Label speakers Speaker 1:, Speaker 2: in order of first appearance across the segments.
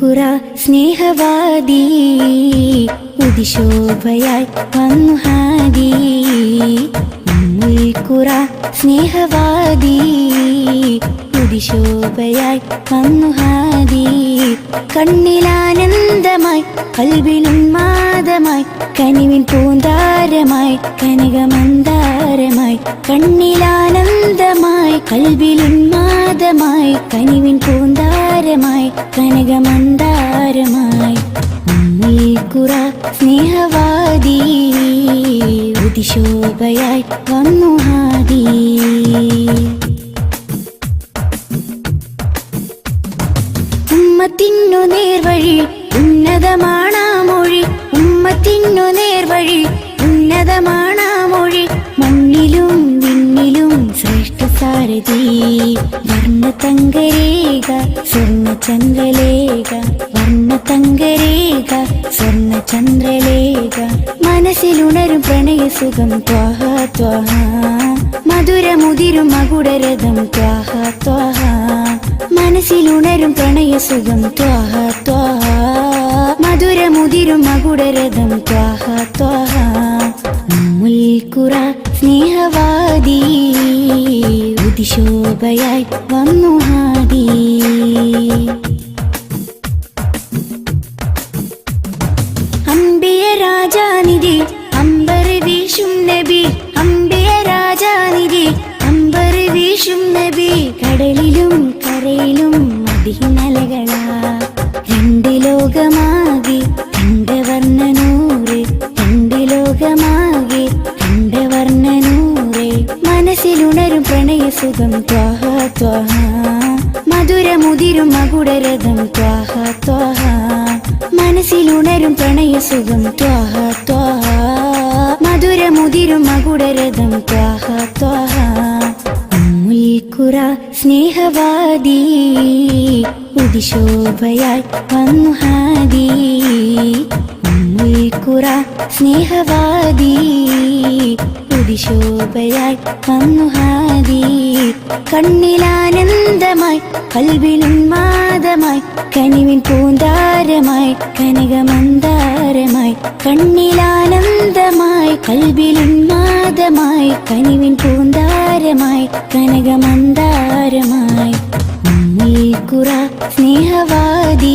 Speaker 1: ഉമ്മുൽഖുറ സ്നേഹവാദി ഉദിശോഭയായി വന്നു ഹാദി. ഉമ്മുൽഖുറ സ്നേഹവാദി ഉദിശോഭയായി വന്നു ഹാദി. കണ്ണിലാനന്ദമായി കൽബിനുന്മാദമായി കനിവിൻ പൂന്താരമായി കനകമന്ദാരമായി. കണ്ണിലാനന്ദമായി കൽബിലുന്മാദമായി കനിവിൻ പൂന്താരമായി കനകമന്ദാരമായി. ഉമ്മുൽഖുറ സ്നേഹവാദി ഉദിശോഭയായി വന്നു ഹാദി. ഉമ്മത്തിനു നേർവഴി ഉന്നതമാണാ മൊഴി. ഉമ്മത്തിനു നേർവഴി ഉന്നതമാണാ മൊഴി. മണ്ണിലും വിണ്ണിലും ശ്രേഷ്ഠ സാരഥി. വർണ്ണതങ്കരേഖ സ്വർണ്ണചന്ദ്രലേഖ. വർണ്ണതങ്കരേഖ സ്വർണ്ണചന്ദ്രലേഖ. മനസ്സിലുണരും പ്രണയസുഖം ത്വാഹ ത്വാഹ. മധുരമുതിരും മകുടരഥം ത്വാഹ ത്വാഹ. മനസ്സിലുണരും പ്രണയസുഖം ത്വാഹ ത്വാഹ. മധുരമുതിരും മകുടരഥം ത്വാഹ ത്വാഹ. ഉമ്മുൽഖുറ സ്നേഹവാദി ഉദിശോഭയായി വന്നു ഹാദി. അംബിയ രാജാനിധി അമ്പർ വീശും നബി. അംബിയ രാജാനിധി അമ്പർ വീശും നബി. കടലിലും കരയിലും മദീനലകളാ. രണ്ട് ലോകമാകെ കണ്ട വർണ്ണനൂറ്. രണ്ട് ലോകമാകെ കണ്ട വർണ്ണനൂറ്. മനസ്സിലുണരും പ്രണയസുഖം ത്വാഹ ത്വാഹ. മധുരമുതിരും മകുടരഥം ത്വാഹ ത്വാഹ. മനസ്സിലുണരും പ്രണയസുഖം ത്വാഹ ത്വാഹ. മധുരമുതിരും മകുടരഥം ത്വാഹ ത്വാഹ. ഉമ്മുൽഖുറ സ്നേഹവാദി ഉദിശോഭയായി വന്നു ഹാദി. ഉമ്മുൽഖുറ സ്നേഹവാദി ഉദിശോഭയായി വന്നു ഹാദി. കണ്ണിലാനന്ദമായി കൽബിനുന്മാദമായി കനിവിൻ പൂന്താരമായി കനകമന്ദാരമായി. കണ്ണിലാനന്ദമായി കൽബിലുന്മാദമായി കനിവിൻ പൂന്താരമായി കനകമന്ദാരമായി. ഉമ്മുൽഖുറ സ്നേഹവാദി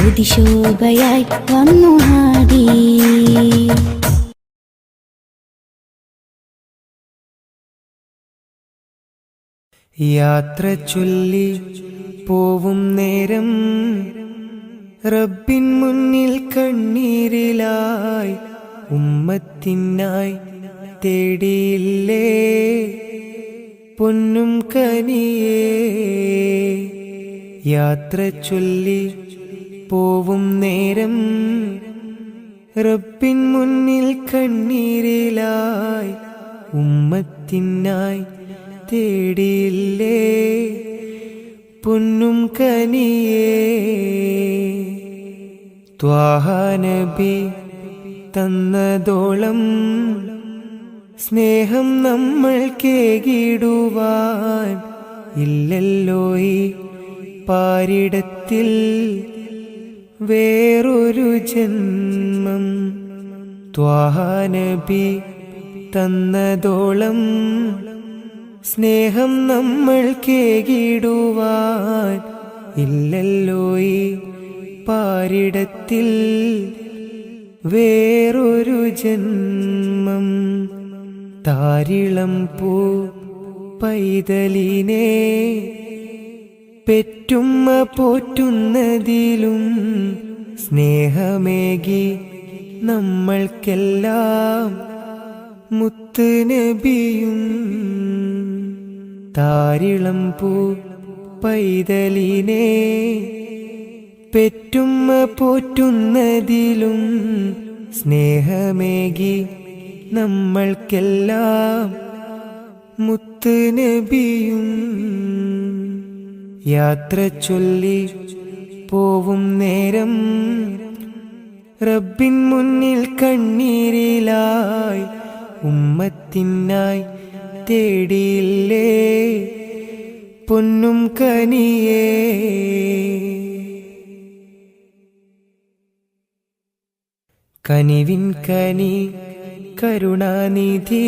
Speaker 1: ഉദിശോഭയായി വന്നു ഹാദി.
Speaker 2: യാത്ര ചൊല്ലി പോവും നേരം റബ്ബിൻ മുന്നിൽ കണ്ണീരിലായി ഉമ്മത്തിനായി തേടിയില്ലേ പൊന്നും കനിയേ. യാത്ര ചൊല്ലി പോവും നേരം റബ്ബിൻ മുന്നിൽ കണ്ണീരിലായി ഉമ്മത്തിനായി തേടിയില്ലേ പൊന്നും കനിയേ. ത്വാഹ നബി തന്നതോളം സ്നേഹം നമ്മൾ കേകിടുവാൻ ഇല്ലല്ലോ ഈ പാരിടത്തിൽ വേറൊരു ജന്മം. ത്വാഹ നബി തന്നതോളം സ്നേഹം നമ്മൾ കേകിടുവാൻ ഇല്ലല്ലോ ഈ പാരിടത്തിൽ വേറൊരു ജന്മം. താരിളം പൂ പൈതലിനെ പെറ്റുമ്മ പോറ്റുന്നതിലും സ്നേഹമേകി നമ്മൾക്കെല്ലാം മുത്ത് നബിയും. താരിളം പൂ പൈതലിനെ പെറ്റുമ്മ പോറ്റുന്നതിലും സ്നേഹമേകി നമ്മൾക്കെല്ലാം മുത്ത് നബിയും. യാത്ര ചൊല്ലി പോവും നേരം റബ്ബിൻ മുന്നിൽ കണ്ണീരിലായി ഉമ്മത്തിനായി തേടിയില്ലേ, പൊന്നും കനിയേ.
Speaker 1: പൊന്നും കനിയേ.
Speaker 2: കനിവിൻ കനി കരുണാനിധി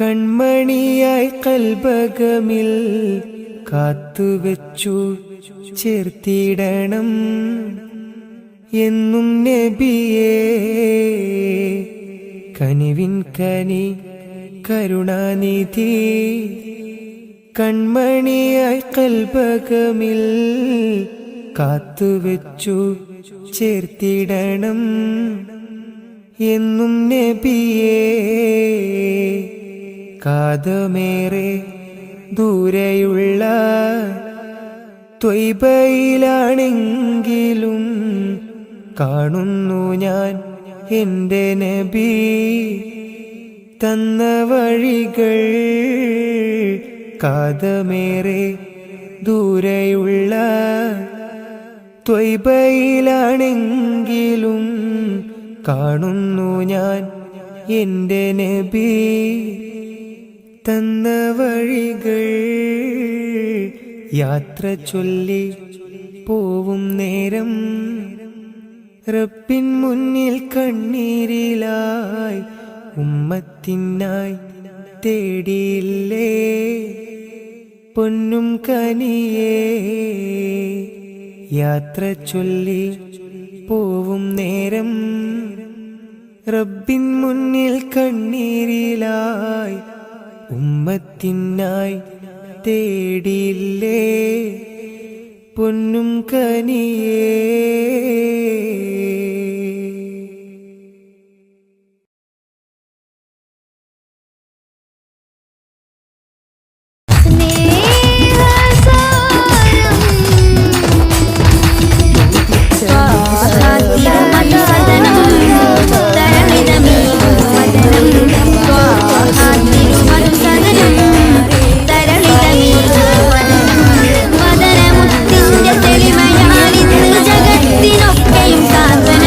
Speaker 2: കൺമണിയായി കൽബകമിൽ കാത്തുവെച്ചു ചേർത്തിടണം എന്നും നബിയേ. കനിവിൻ കനി കരുണാനിധി കൺമണിയായി കൽബകമിൽ കാത്തുവെച്ചു ചേർത്തിടണം എന്നും നബിയേ. കാതമേറെ ദൂരെയുള്ള ത്വയ്ബയിലാണെങ്കിലും കാണുന്നു ഞാൻ എൻ്റെ നബി തന്ന വഴികൾ. കാതമേറെ ദൂരെയുള്ള ത്വയ്ബയിലാണെങ്കിലും കാണുന്നു ഞാൻ എൻ്റെ നബി തന്ന വഴികൾ. യാത്ര ചൊല്ലി പോവും നേരം റബ്ബിൻ മുന്നിൽ കണ്ണീരിലായി ഉമ്മത്തിനായി തേടിയില്ലേ പൊന്നും കനിയേ. യാത്ര ചൊല്ലി പോവും നേരം റബ്ബിൻ മുന്നിൽ കണ്ണീരിലായി ഉമ്മത്തിനായി തേടിയില്ലേ പൊന്നും കനിയേ.
Speaker 1: തെളിമയാലിന്ന് ജഗത്തിനൊക്കെയും സാധനം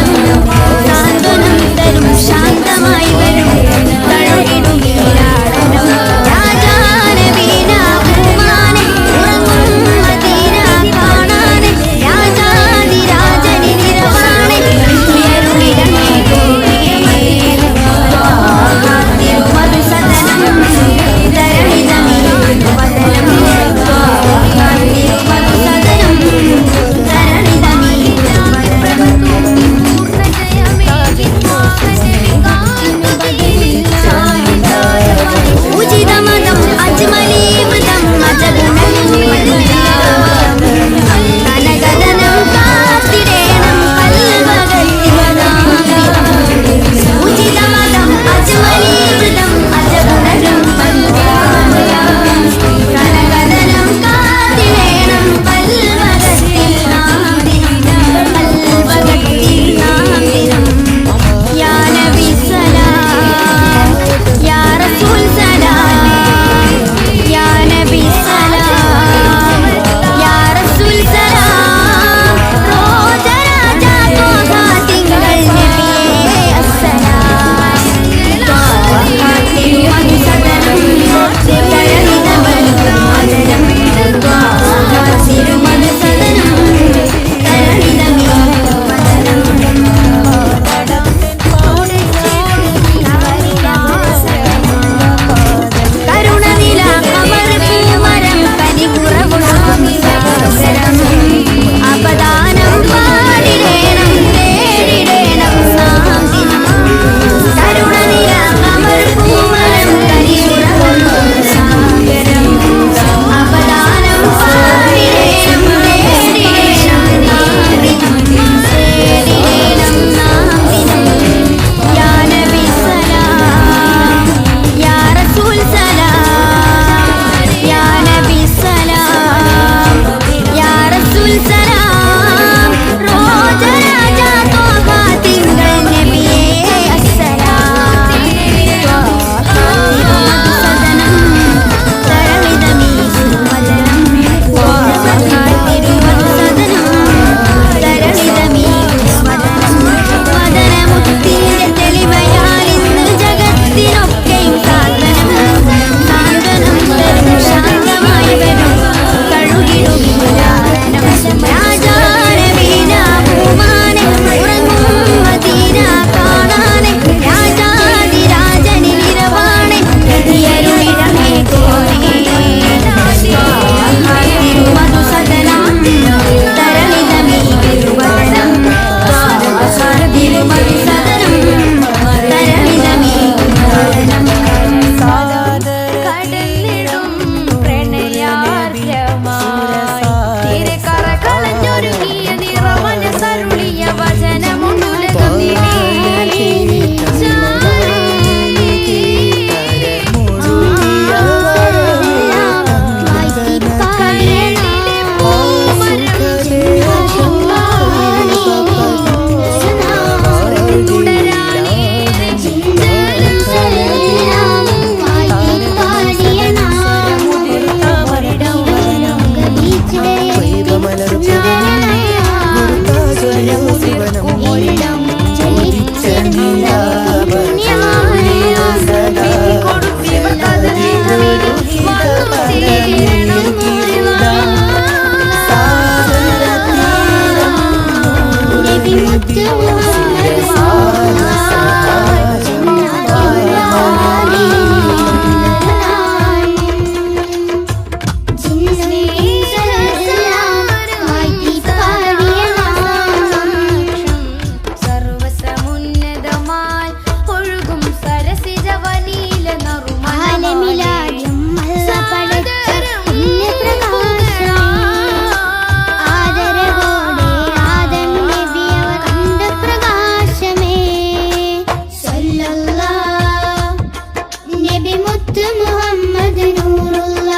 Speaker 3: മുത്ത് മുഹമ്മദ് നൂറുള്ള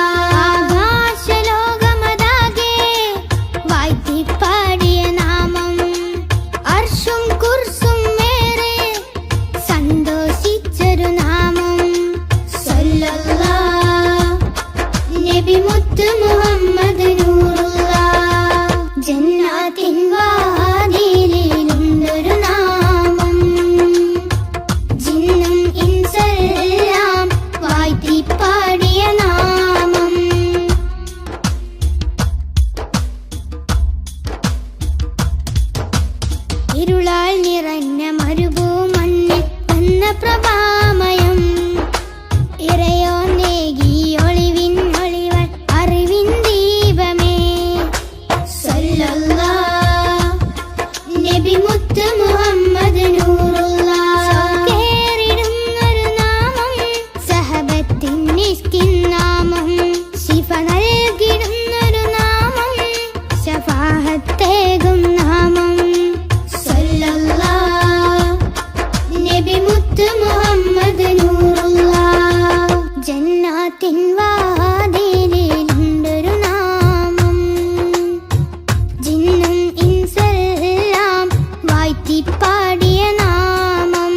Speaker 3: ആകാശലോകമതാകെ വാഴ്ത്തിപ്പാടിയ നാമം അർശും കുർസും വേറെ സന്തോഷിച്ചൊരു നാമം സല്ലല്ലാഹ് നബി മുത്ത് മുഹമ്മദ് നൂറുള്ള ജന്നാത്തിൻ വാതിലിലുണ്ടൊരു നാമം ജിന്നും ഇൻസെല്ലാം വാഴ്ത്തിപ്പാടിയ നാമം ഇരുളാൽ നിറഞ്ഞ മരുഭൂമണ്ണിൽ വന്ന പ്രഭാമയം ഇറയോ നേകി ഒളിവിൻ ഒളിവൻ അറിവിൻ ദീപമേ സല്ലല്ലാഹ് നബി മുത്ത് മുഹമ്മദ് നൂറുള്ള കേറിടുന്നൊരു നാമം സഹബത്തിൻ നിഷ്കിൻ നാമം ശിഫ നൽകിടുന്നൊരു നാമം ശഫാഹത്തേകും നാമം സല്ലല്ലാഹ് നബി മുത്ത് മുഹമ്മദ് നൂറുള്ള ജന്നാത്തിൻ വാതിലിലുണ്ടൊരു നാമം ജിന്നും ഇൻസെല്ലാം വാഴ്ത്തിപ്പാടിയ നാമം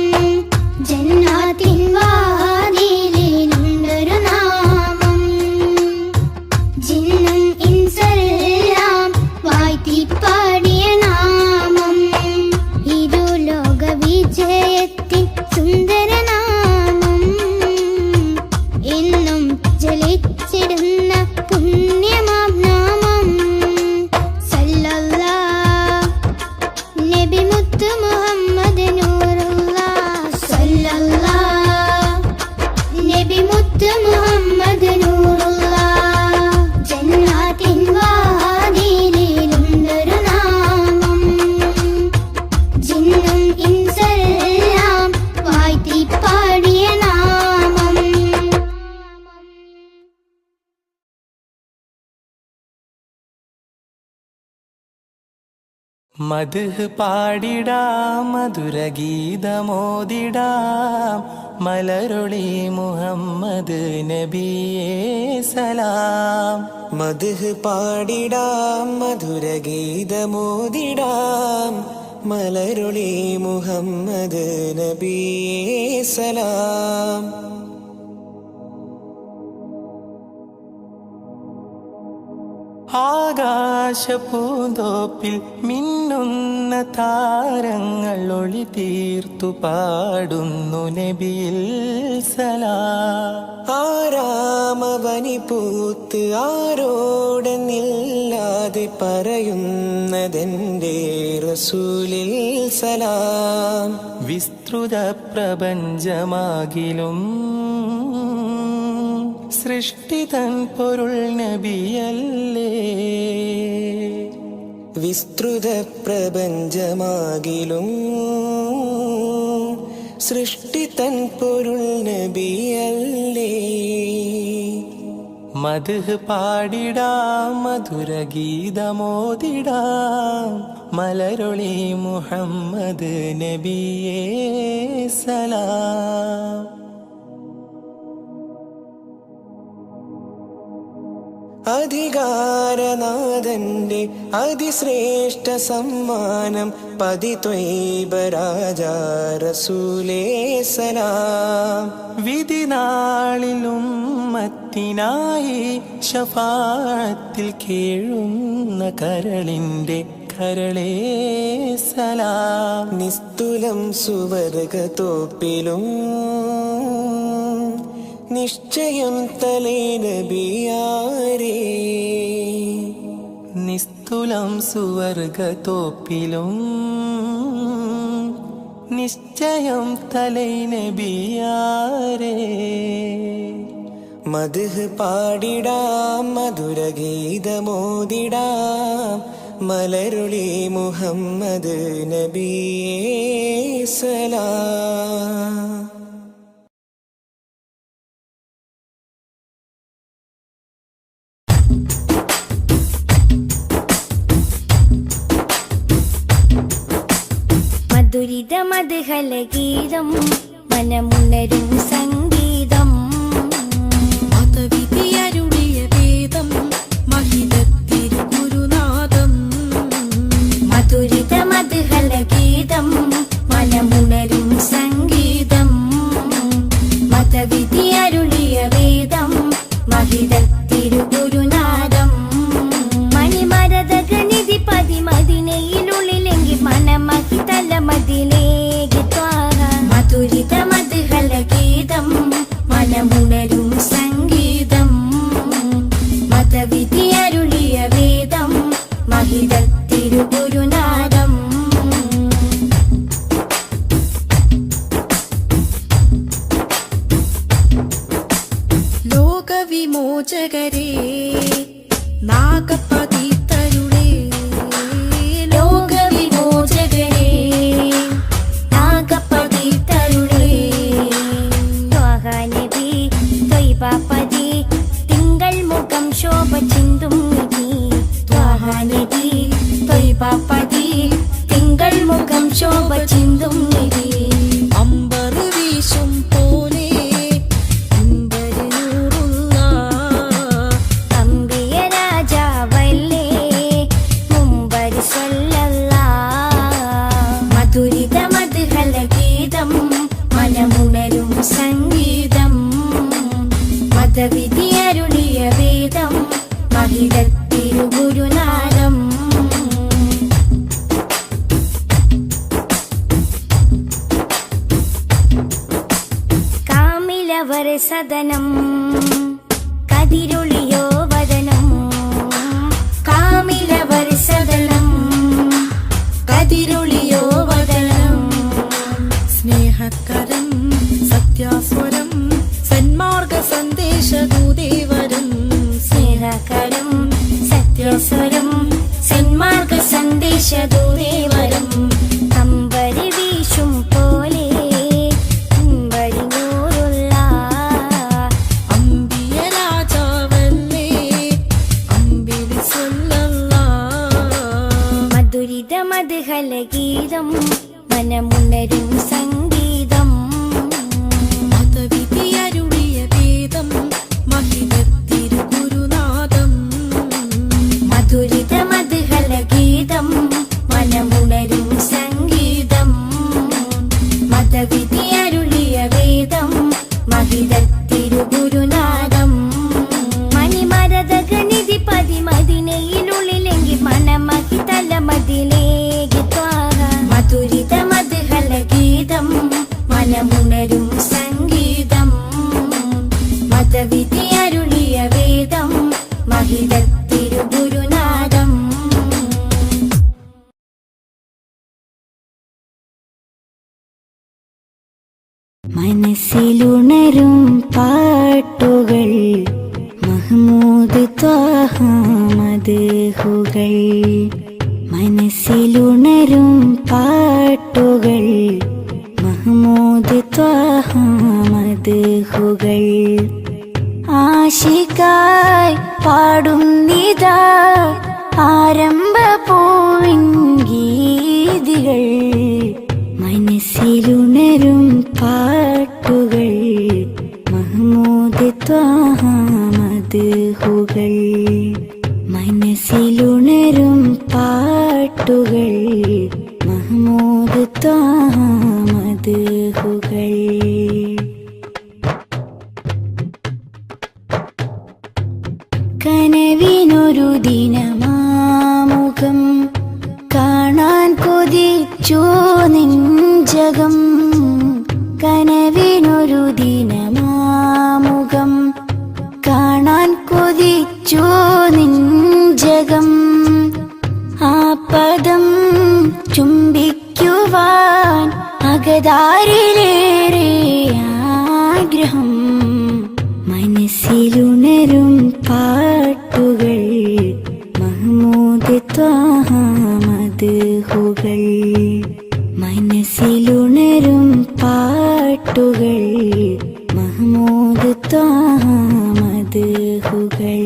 Speaker 3: ജന്നാത്തിൻ വാതിലിലുണ്ടൊരു നാമം ജിന്നും ഇൻസെല്ലാം വാഴ്ത്തിപ്പാടിയ നാമം ഇരു ലോക വിജയത്തിൻ സുന്ദരനാമം എന്നും ജ്വലിച്ചിടുന്ന പുണ്യമാം നാമം സല്ലല്ലാഹ് നബി മുത്ത് മുഹമ്മദ് നൂറുള്ള സല്ലല്ലാഹ് നബി മുത്ത് മുഹമ്മദ് നൂറുള്ള ജന്നാത്തിൻ വാതിലിലുണ്ടൊരു നാമം ജിന്നും ഇൻസെല്ലാം വാഴ്ത്തിപ്പാടിയ നാമം
Speaker 2: മദ്ഹ് പാടിടാം മധുരഗീതമോദിടാം മലരൊളി മുഹമ്മദ് നബിയേ സലാം. മദ്ഹ് പാടിടാം മധുരഗീതമോദിടാം മലരൊളി മുഹമ്മദ് നബിയേ സലാം. ആകാശപൂന്തോപ്പിൽ മിന്നുന്ന താരങ്ങൾ ഒളി തീർത്തു പാടുന്നു നബിയിൽ സലാം. ആരാമവനി പൂത്ത് ആരോടെന്നില്ലാതെ പറയുന്നതെന്റെ റസൂലിൽ സലാം. വിസ്തൃത പ്രപഞ്ചമാകിലും സൃഷ്ടിതൻ പൊരുൾ നബിയല്ലേ. വിസ്തൃത പ്രപഞ്ചമാകിലും സൃഷ്ടിതൻ പൊരുൾ നബിയല്ലേ. മദ്ഹ് പാടിടാം മധുരഗീതമോദിടാം മലരൊളി മുഹമ്മദ് നബിയേ സലാം. അധികാരനാഥന്റെ അതിശ്രേഷ്ഠ സമ്മാനം പതിത്വൈബ രാജാ റസൂലേ സലാം. വിധിനാളിലും മത്തിനായി ശഫാഅത്തിൽ കേഴുന്ന കരളിന്റെ കരളേ സലാം. നിസ്തുലം സുവർഗതോപ്പിലും നിശ്ചയം തലേ നബിയാരേ. നിസ്തുലം സുവർഗതോപ്പിലും നിശ്ചയം തലൈ നബിയാരേ. മദ്ഹ് പാടിടാം മധുരഗീതമോദിടാം മലരുളി മുഹമ്മദ് നബിയേ സലാം.
Speaker 1: മധുരിത മധുഹല ഗീതം മനമുണരും സംഗീതം മതവിധി അരുളിയ വേദം മഹിതത്തിരുഗുരുനാദം മണിമരതകനിധി പതിമതിനയിലുള്ളിലെങ്കി മനമഹിതല മതിലേക്ക് ത്വാര മധുരിത മധുഹല ഗീതം മനമുണരും സംഗീതം മതവിധി അരുളിയ വേദം മഹിതത്തിരുഗുരുനാദം
Speaker 4: ലോകവിമോചകരേ നാഗപതിതരുളേ
Speaker 1: ലോകവിമോചകരേ നാഗപതിതരുളേ ത്വഹ നബി ത്വയ്ബപതി തിങ്കൾ മുഖം ശോഭ ചിന്തും നിധി ത്വഹ നബി ത്വയ്ബപതി തിങ്കൾ മുഖം ശോഭ ചിന്തും നിധി
Speaker 4: അമ്പർ വീശും പോലെ
Speaker 1: അമ്പിയ രാജാവല്ലേ മുമ്പരി സല്ലല്ലാഹ് മധുരിത മധുഹല ഗീതം മനമുണരും സംഗീതം മതവിധി അരുളിയ വേദം മഹിതത്തിരുഗുരുനാദം കാമിലവർ സദനം കതിരൊളിയോ വദനം കാമിലവർ സദനം കതിരൊളിയോ വദനം
Speaker 4: സ്നേഹകരം സത്യാസ്വരം സന്മാർഗ സന്ദേശദൂതേവരം
Speaker 1: സ്നേഹകരം സത്യസ്വരം സന്മാർഗ സന്ദേശദൂതേവരം അമ്പരി വീശും പോലെ അമ്പരി നൂറുള്ള
Speaker 4: അമ്പിയ രാജാവല്ലേ അമ്പിളി സല്ലല്ലാഹ്
Speaker 1: മധുരിത മധുഹല ഗീതം മനമുണരും സംഗീതം
Speaker 4: മതവിധി അരുളിയ വേദം മഹിതത്തിരുഗുരുനാദം
Speaker 1: മധുരിത മധുഹല ഗീതം മനമുണരും സംഗീതം മതവിധി അരുളിയ വേദം മഹിതത്തിരുഗുരുനാദം മണിമരതകനിധി പതിമതിനയിലുള്ളിലെങ്കി മനമഹിതല മതിലേക്ക് ത്വാര മധുരിത മധുഹല ഗീതം മനമുണരും സംഗീതം മതവിധി അരുളിയ വേദം മഹിതത്തിരുഗുരുനാദം മനസ്സിലുണരും പാട്ടുകൾ മഹ്മൂദ് ത്വാഹ മദ്ഹുകൾ മനസ്സിലുണരും പാട്ടുകൾ മഹ്മൂദ് ത്വാഹ മദ്ഹുകൾ ആശിക്കായി പാടുന്നിതാ ആരംഭ പൂവിൻ ഗീതികൾ മനസ്സിലുണരും പാട്ടുകൾ മഹ്മൂദ് ത്വാഹ മദ്ഹുകൾ മനസ്സിലുണരും പാട്ടുകൾ മഹ്മൂദ് ത്വാഹ മദ്ഹുകൾ കനവിനൊരു ദിനമാമുഖം കാണാൻ കൊതിച്ചു നെഞ്ചകം കനവിനൊരു ദിനമാമുഖം കാണാൻ കൊതിച്ചു നെഞ്ചകം ആ പദം ചുംബിക്കുവാൻ അകതാരിലേറെ ആഗ്രഹം മനസ്സിലുണരും പാട്ടുകൾ മഹ്മൂദ് ത്വാഹ മദ്ഹുകൾ മനസ്സിലുണരും പാട്ടുകൾ മഹ്മൂദ് ത്വാഹ മദ്ഹുകൾ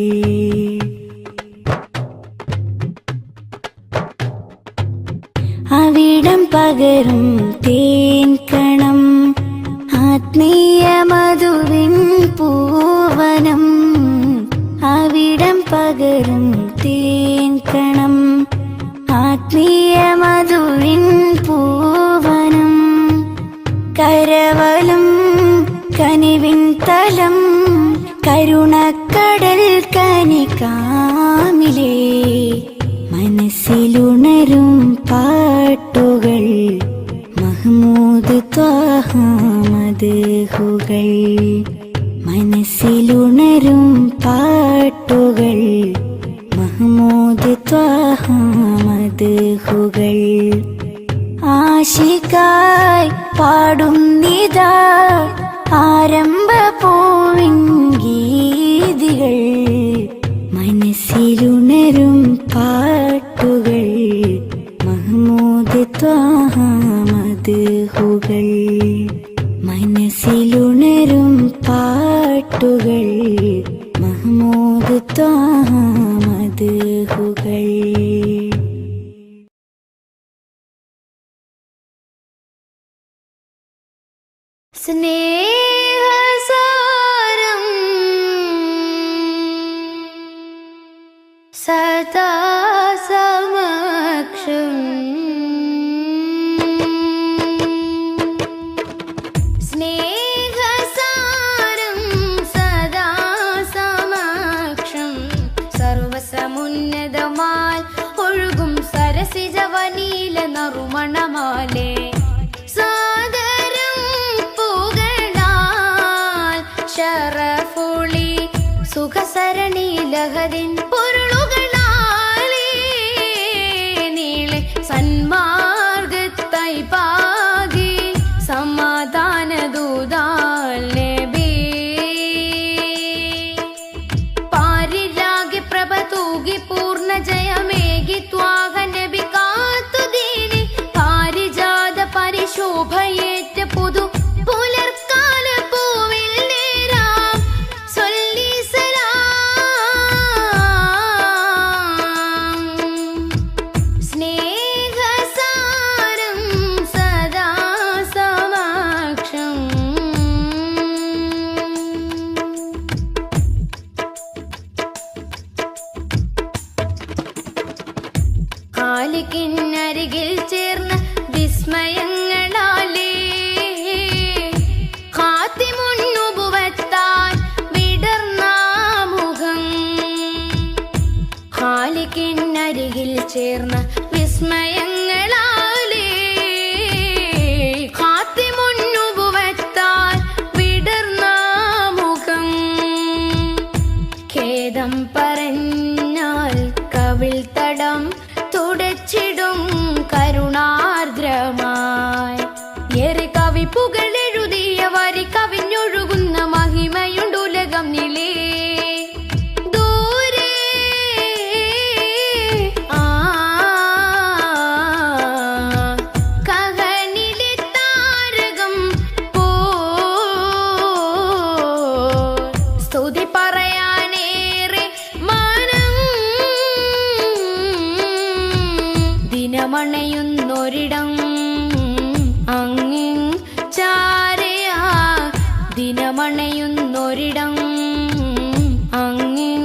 Speaker 1: അവിടം പകരും തേൻ കണം ആത്മീയ മധുവിൻ പൂവനം അവിടം പകരും തേൻ കണം ആത്മീയ മധുവിൻ പൂവനം കരവലും കനിവിൻ ഫലം കരുണക്കടൽ കനികാമിലേ മനസ്സിലുണരും പാട്ടുകൾ മഹ്മൂദ് ത്വാഹ മദ്ഹുകൾ മനസ്സിലുണരും പാട്ടുകൾ മഹ്മൂദ് ത്വാഹ മദ്ഹുകൾ ആശിക്കായി പാടുന്നിതാ ആരംഭ പൂവിൻ ഗീതികൾ മനസ്സിലുണരും പാട്ടുകൾ മഹ്മൂദ് ത്വാഹ മദ്ഹുകൾ മനസ്സിലുണരും പാട്ടുകൾ മഹ്മൂദ് ത്വാഹ മദ്ഹുകൾ.
Speaker 3: സ്നേഹസാരം സദാ സമക്ഷം സ്നേഹസാരം സദാ സമക്ഷം സർവസമുന്നതമാൽ ഒഴുകും സരസിജവനീല നറുമണമാലേ ശരഫുളി സുഖസരണി ലഹരിൻ പൊരുളുകളാലേ നീളെ സന്മാർഗത്തായി പാകി സമാധാന ദൂതാൽ നബി പാരിലാകെ പ്രഭ തൂകി പൂർണ്ണ ജയമേകി ത്വാഹ നബി കാത്തുദീനി പാരിജാത പരിശോഭയേറ്റ പുതു പുലർക്കാല പൂവിൽ ിൽ ചേർന്ന് വിസ്മയങ്ങളാലേ ഖാതിമുന്നുബുവത്താൻ വിടർന്ന മുഖം ഖാലിക്കിനരികിൽ ചേർന്ന വിസ്മയങ്ങളാലേ ഖാതിമുന്നുബുവത്താൻ വിടർന്ന മുഖം ഖേദം പറഞ്ഞാൽ കവിൾ തടം തുടച്ചിടും കരുണാർദ്രമായി ഏറെ കവിപ്പുകളെഴുതിയ വരി കവിഞ്ഞൊഴുകുന്ന മഹിമയുണ്ടുലകം നിലേ ദൂരെ കഹനിലെ താരകം പോ സ്തുതി പറയാനേറെ മാനം ദിനമണയുന്നൊരിടം അങ്ങിൻ ചാരയാ ദിനമണയുന്നൊരിടം അങ്ങിൻ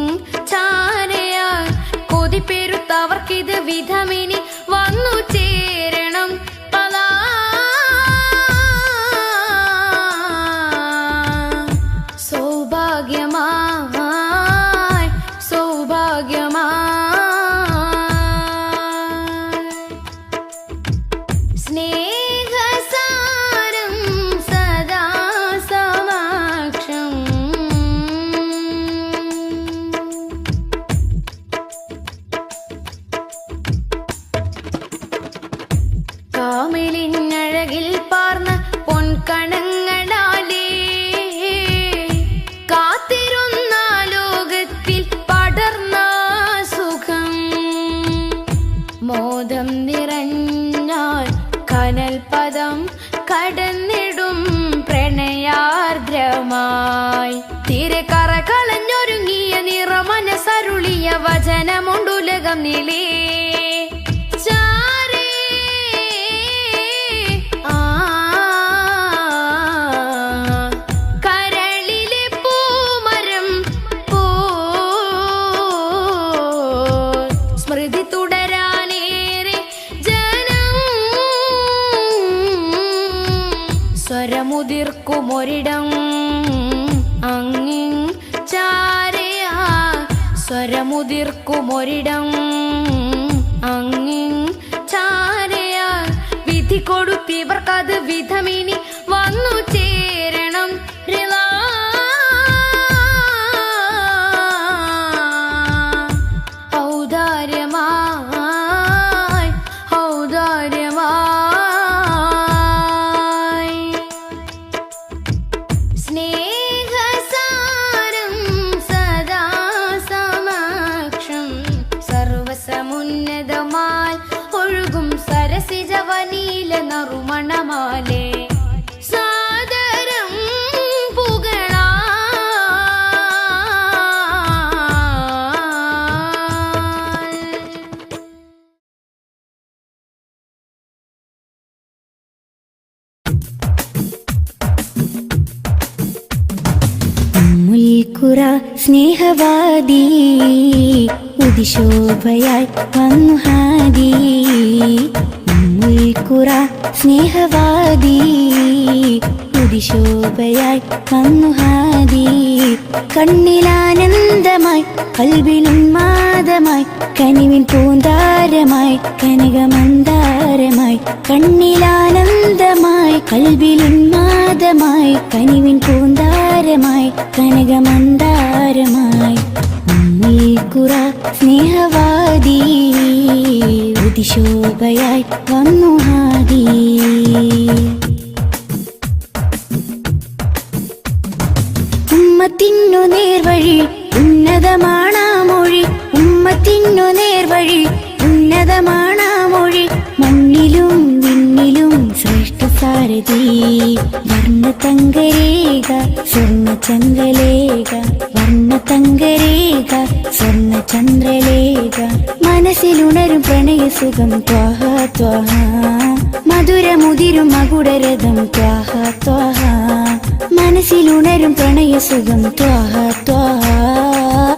Speaker 3: ചാരയാ കൊതിപ്പെരുത്തവർക്കിത് വിധമിനി വന്നു ചേരണം പലാ സൗഭാഗ്യമായി സൗഭാഗ്യമായി സ്നേഹസാരം സദാ സമക്ഷം കാമിലിനഴകിൽ പാർന്ന പൊൻകണങ്ങളാലേ കാത്തിരുന്ന ലോകത്തിൽ പടർന്ന സുഖം മോദം നിറഞ്ഞാൽ കനൽ പദം കടന്നിടും പ്രണയാർദ്രമായി തീരെ കറ കളഞ്ഞൊരുങ്ങിയ നിറമനസരുളിയ വചനമുണ്ടുലകം നിലേ ചാരേ കരളിലെ പൂമരം പോ സ്മൃതി തുടരാനേറെ ജനം സ്വരമുതിർക്കുമൊരിടം മുതിർക്കുമൊരിടം അങ്ങിൻ ചാരയാൽ വിധി കൊടുത്തിവർക്കത് വിധമിനി വന്നു ചേരണം റിളാ ഔദാര്യമായി ഔദാര്യമായി സ്നേഹസാരം സദാ സമക്ഷം സർവസമുന്നതമാൽ ഒഴുകും സരസിജവനീല നറുമണമാലേ സാദരം പുകളാ
Speaker 1: മുൽക്കുറ സ്നേഹവാദി ഉദിശോഭയായി വന്നു ഹാദി മുൽക്കുറ സ്നേഹവാദി ഉദിശോഭയായി വന്നു ഹാദി കണ്ണിലാനന്ദമായി കൽവിലുന്മാദമായി കനിവിൻ പൂന്താരമായി കനകമന്ദാരമായി കണ്ണിലാനന്ദമായി കൽവിലുന്മാദമായി കനിവിൻ പൂന്താരമായി കനകമന്ദാരമായി മുൽക്കുറ സ്നേഹവാദി ഉദിശോഭയായി വന്നു ഹാദി ഉമ്മത്തിനു നേർവഴി ഉന്നതമാണാ മൊഴി ഉമ്മത്തിനു നേർവഴി ഉന്നതമാണാ മൊഴി മണ്ണിലും വിണ്ണിലും ശ്രേഷ്ഠ സാരഥി വർണ്ണതങ്കരേഖ സ്വർണ്ണചന്ദ്രലേഖ വർണ്ണതങ്കരേഖ സ്വർണ്ണചന്ദ്രലേഖ മനസ്സിലുണരും പ്രണയസുഖം ത്വാഹ ത്വാഹ മധുരമുതിരും മകുടരഥം ത്വാഹ ത്വാഹ മനസ്സിലുണരും പ്രണയസുഖം ത്വാഹ ത്വാഹ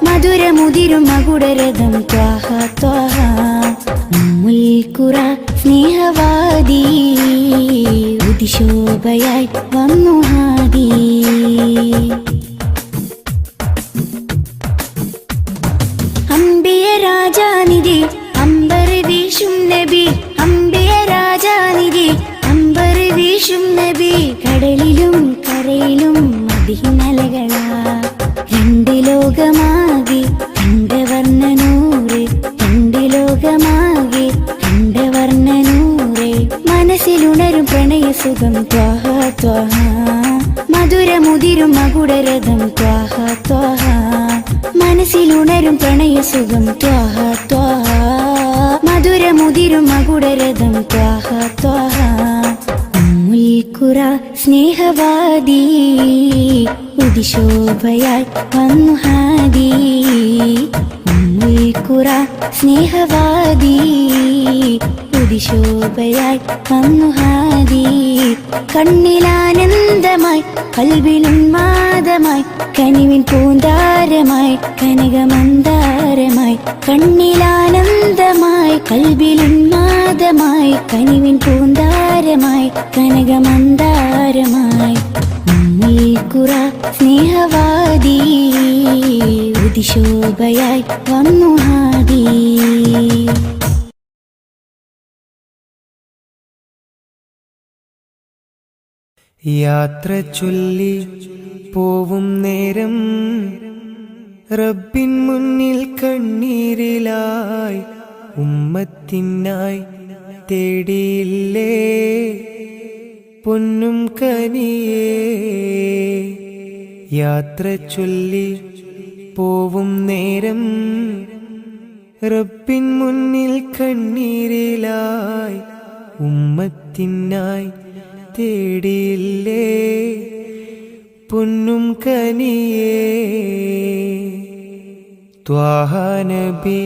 Speaker 1: മധുരമുതിരും മകുടരഥം ത്വാഹ ത്വാഹ മുൽക്കുറ സ്നേഹവാദി ഉദിശോഭയായി വന്നു ഹാദി അംബിയ രാജാനിധി അമ്പർ വീശും നബി അംബിയ രാജാനിധി അമ്പർ വീശും നബി കടലിലും കരയിലും മദീനലകളാ രണ്ട് ലോകമാകെ കണ്ടവർണ്ണനൂറ് രണ്ട് ലോകമാകെ കണ്ടവർണ്ണനൂറ് മനസ്സിലുണരും പ്രണയസുഖം ത്വാഹ ത്വാഹ മധുരമുതിരും മകുടരഥം ത്വാഹ ത്വാഹ മനസ്സിലുണരും പ്രണയസുഖം ത്വാഹ ത്വാഹ മധുരമുതിരും മകുടരഥം ത്വാഹ ത്വാഹ മുൽക്കുറ സ്നേഹവാദി ഉദിശോഭയായി വന്നു ഹാദി മുൽക്കുറ സ്നേഹവാദി ഉദിശോഭയായി വന്നു ഹാദി കണ്ണിലാനന്ദമായി കൽവിലുന്മാദമായി കനിവിൻ പൂന്താരമായി കനകമന്ദാരമായി കണ്ണിലാനന്ദമായി കൽവിലുന്മാദമായി കനിവിൻ പൂന്താരമായി കനകമന്ദാരമായി മുൽക്കുറ സ്നേഹവാദി ഉദിശോഭയായി വന്നു ഹാദി
Speaker 2: യാത്ര ചൊല്ലി പോവും നേരം റബ്ബിൻ മുന്നിൽ കണ്ണീരിലായി ഉമ്മത്തിനായി തേടിയില്ലേ പൊന്നും കനിയേ യാത്ര ചൊല്ലി പോവും നേരം റബ്ബിൻ മുന്നിൽ കണ്ണീരിലായി ഉമ്മത്തിനായി തേടിയില്ലേ പൊന്നും കനിയേ ത്വാഹ നബി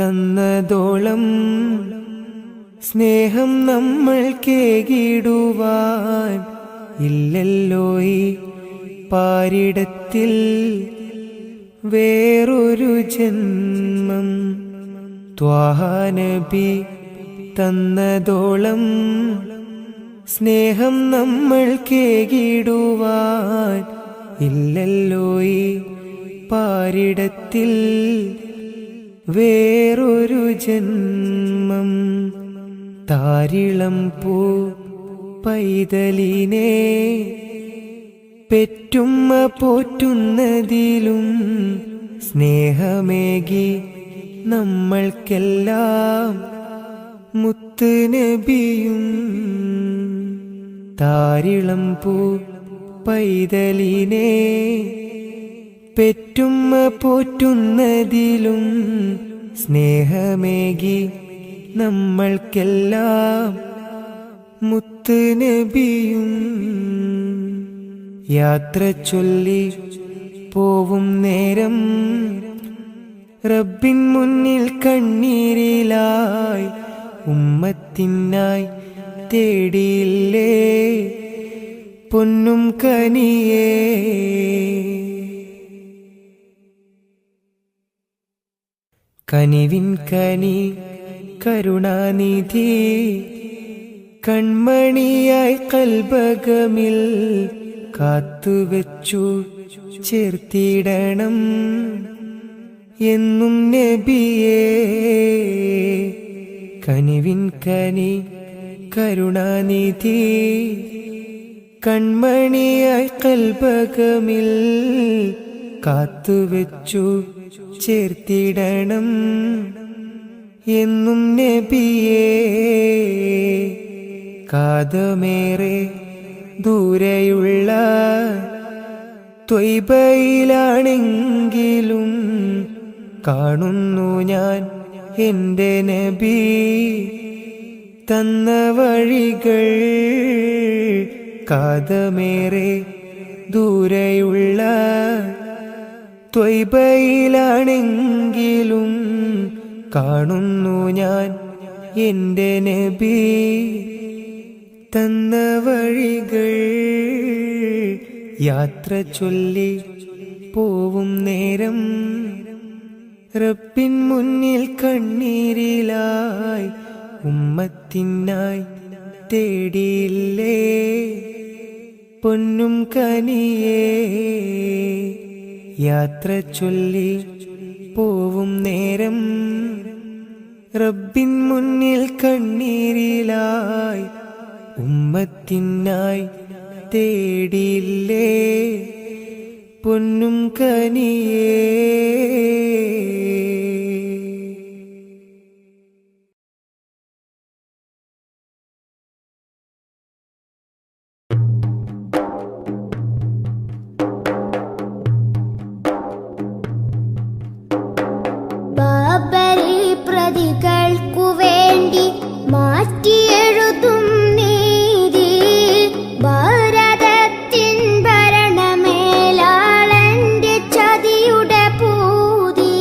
Speaker 2: തന്നതോളം സ്നേഹം നമ്മൾ കേകിടുവാൻ ഇല്ലല്ലോ ഈ പാരിടത്തിൽ വേറൊരു ജന്മം ത്വാഹ നബി തന്നതോളം സ്നേഹം നമ്മൾ കേകിടുവാൻ ഇല്ലല്ലോ ഈ പാരിടത്തിൽ വേറൊരു ജന്മം താരിളം പൂ പൈതലിനെ പെറ്റുമ്മ പോറ്റുന്നതിലും സ്നേഹമേകി നമ്മൾക്കെല്ലാം മുത്ത് നബിയും താരിളം പൂ പൈതലിനെ പെറ്റുമ്മ പോറ്റുന്നതിലും സ്നേഹമേകി നമ്മൾക്കെല്ലാം മുത്ത് നബിയും യാത്ര ചൊല്ലി പോവും നേരം റബ്ബിൻ മുന്നിൽ കണ്ണീരിലായി ഉമ്മത്തിനായി തേടിയില്ലേ പൊന്നും കനിയേ. കനിവിൻ കനി കരുണാനിധി കൺമണിയായി കൽബകമിൽ കാത്തുവെച്ചു ചേർത്തിടണം എന്നും നബിയേ. കനിവിൻ കനി കരുണാനിധി കൺമണിയായി കൽബകമിൽ കാത്തുവെച്ചു ചേർത്തിടണം എന്നും നബിയേ. കാതമേറെ ദൂരെയുള്ള ത്വയ്ബയിലാണെങ്കിലും കാണുന്നു ഞാൻ എൻ്റെ നബി തന്ന വഴികൾ. കാതമേറെ ദൂരെയുള്ള ത്വയ്ബയിലാണെങ്കിലും കാണുന്നു ഞാൻ എൻ്റെ നബി തന്ന വഴികൾ. യാത്ര ചൊല്ലി പോവും നേരം റബ്ബിൻ മുന്നിൽ കണ്ണീരിലായി ഉമ്മത്തിനായി തേടിയില്ലേ പൊന്നും കനിയേ. യാത്ര ചൊല്ലി പോവും നേരം റബ്ബിൻ മുന്നിൽ കണ്ണീരിലായി ഉമ്മത്തിനായി തേടിയില്ലേ പൊന്നും കനിയേ.
Speaker 1: ബാബരി പ്രതികൾക്കു വേണ്ടി മാറ്റിയെഴുതും നീതി ഭാരതത്തിൻ ഭരണമേലാളന്റെ ചതിയുടെ പൂതി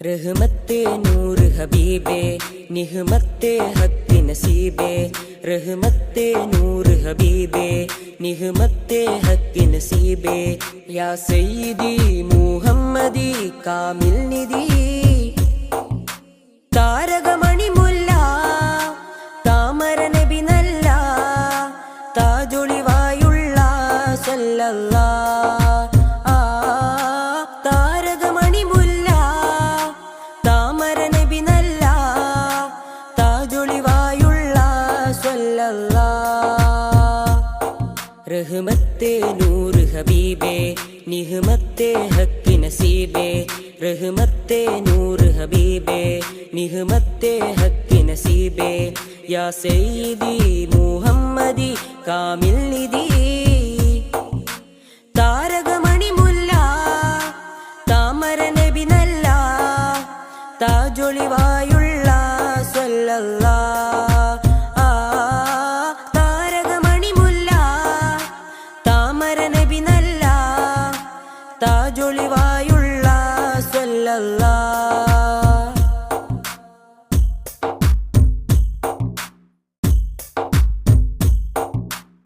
Speaker 5: रहमते नूर हबीबे निहमते हक नसीबे रहमते नूर हबीबे निहमते हक नसीबे या सय्यदी मुहम्मदी कामिल निधि താരകമണി മുല്ല താമര നബി നല്ല താജൊളിവായുള്ള സല്ലല്ലാ താരകമണി മുല്ല താമര നബി നല്ല താജൊളിവായുള്ള സല്ലല്ലാ റഹ്മത്തെ നൂർ ഹബീബേ നിഹ്മത്തെ ഹക്ക് നസീബേ रहमते नूर हबीबे निहमते हक नसीबे या सय्यदी मुहम्मदी कामिल निधि താരകമണി മുല്ല താമര നബി നല്ല താജൊളിവായുള്ള സല്ലല്ലാ താരകമണി മുല്ല താമര നബി നല്ല താജൊളിവായുള്ള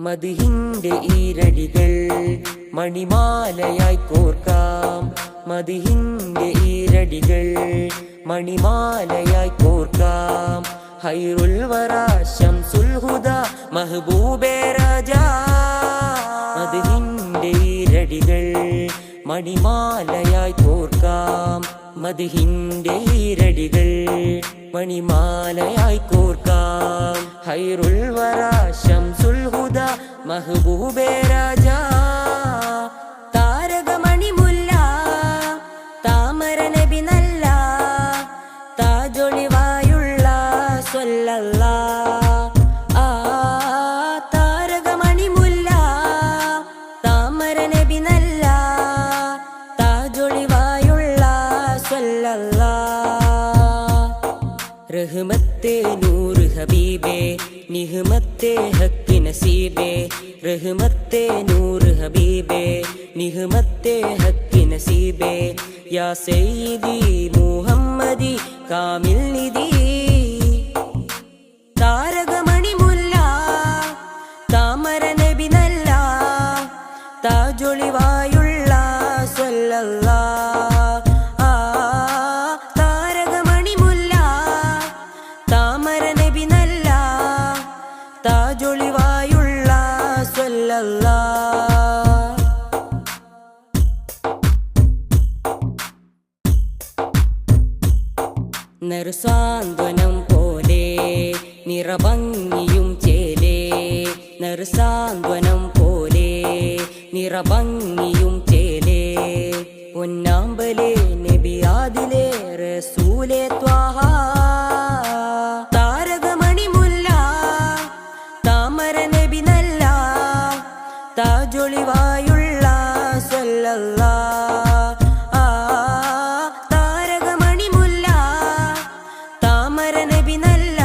Speaker 5: മദിഹിന്റെ ഈരടികൾ മണിമാലയായി കോർക്കാം മദിഹിന്റെ ഈരടികൾ മണിമാലയായി കോർക്കാം ഹൈറുൽ വറാ ശംസുൽ ഹുദാ മഹബൂബേ രാജാ മദിഹിന്റെ ഈരടികൾ മണിമാലയായി കോർക്കാം മദിഹിന്റെ ഈരടികൾ മണിമാലയായി കോർക്കാം ഹൈറുൽ വറാ ശംസുൽ ഹുദാ മഹബൂബേ രാജാ താരകമണി മുല്ല താമര നബി നല്ല താജൊളിവായുള്ള സല്ലല്ലാ താരകമണി മുല്ല താമര നബി നല്ല താജൊളിവായുള്ള സല്ലല്ലാ रहमते नूर हबीबे निहमते हक नसीबे रहमते नूर हबीबे निहमते हक नसीबे या सय्यदी मुहम्मदी कामिल निधि താരകമണി മുല്ല താമര നബി നല്ല താജൊളിവായുള്ള സല്ലല്ലാ താജൊളിവായുള്ള സല്ലല്ലാ നറുസാന്ത്വനം പോലെ നിറഭംഗിയും ചേലേ നറുസാന്ത്വനം പോലെ നിറഭംഗിയും ചേലേ പൊന്നാമ്പലേ നബി ആദിലേ റസൂലേ ത്വാഹ താരകമണി മുല്ല താമര നബി നല്ല താജൊളിവായുള്ള സല്ലല്ലാ താരകമണി മുല്ല താമര നബി നല്ല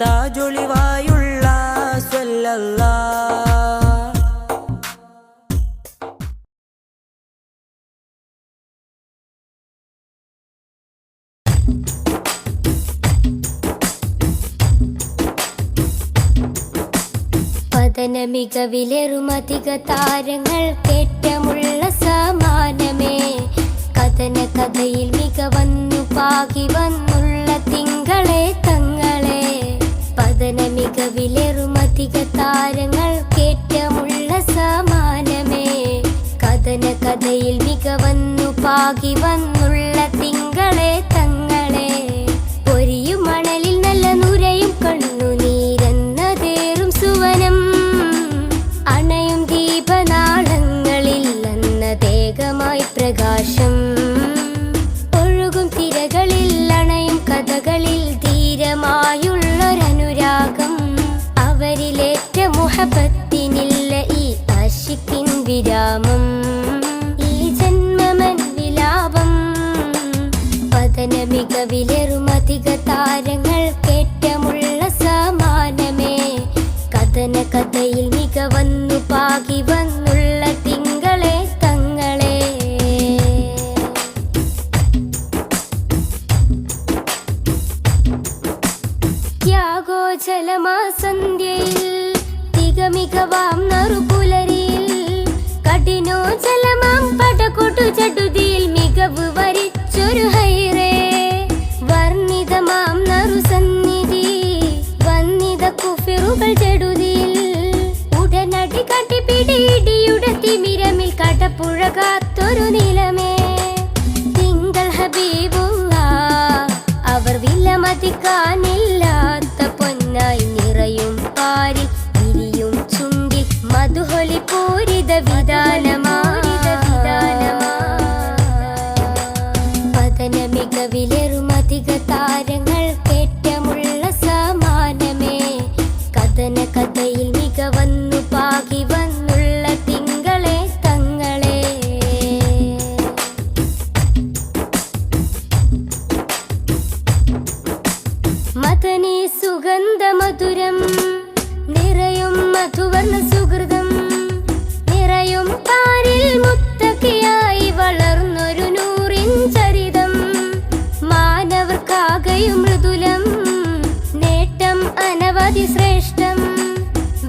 Speaker 5: താജൊളിവായുള്ള സല്ലല്ലാ
Speaker 1: പതന മികവിലേറുമധിക താരങ്ങൾ കേറ്റമുള്ള സമാനമേ കഥന കഥയിൽ മികവന്നു പാകി വന്നുള്ള തിങ്കളെ തങ്ങളെ പതന മികവിലേറുമധിക താരങ്ങൾ കേറ്റമുള്ള സമാനമേ കഥന കഥയിൽ മികവന്നു പാകി വന്നുള്ള തിങ്കളെ തങ്ങളെ പൊരിയും മണലിൽ നല്ല നുരയും കണ്ണുനീരെന്നതേറും സുവനം അണയും ദീപനാളങ്ങളിൽ അന്നതേകമായി പ്രകാശം ഒഴുകും തിരകളിൽ അണയും കഥകളിൽ ധീരമായുള്ളൊരനുരാഗം അവരിലേറ്റ മുഹബത്തിനില്ല ഈ ആശിക്കിൻ വിരാമം ഈ ജന്മമൻ വിലാപം പതന മികവിലേറുമധിക താരങ്ങൾ കേറ്റമുള്ള സമാനമേ കഥന കഥയിൽ മികവന്നു പാകി വന്നുള്ള തിങ്കളെ തങ്ങളെ ചലമാസന്ധ്യയിൽ തികമികവാം നറുപുലരിയിൽ കഠിനോചലമാം പടകൊട്ടു ചടുതിയിൽ മികവ് വരിച്ചൊരു ഹൈറേ വർണ്ണിതമാം നറുസന്നിധി വന്നിത കുഫിറുകൾ ചെടുതിയിൽ ഉടനടി കട്ടിപ്പിടിയുടെ തിമിരമിൽ കടപ്പുഴ കാത്തൊരു നിലമേ തിങ്കൾ ഹബീബുള്ള അവർ വിലമതിക്കാനില്ലാത്ത പൊന്നായി നിറയും പാരിൽ വിരിയും ചുണ്ടിൽ മധുഹൊലി പൂരിത പതന മികവിലെറുമധിക താരങ്ങൾ കേറ്റമുള്ള സമാനമേ കഥന കഥയിൽ മികവന്നു പാകി വന്നുള്ള തിങ്കളെ തങ്ങളെ മദനി സുഗന്ധ മധുരം നിറയും മധുവർണ്ണ സുഹൃതം നിറയും പാരിൽ മുത്തക്കിയായി വളർന്നൊരു നൂറിൻ ചരിതം മാനവർക്കാകയും മൃദുലം നേട്ടം അനവധി ശ്രേഷ്ഠം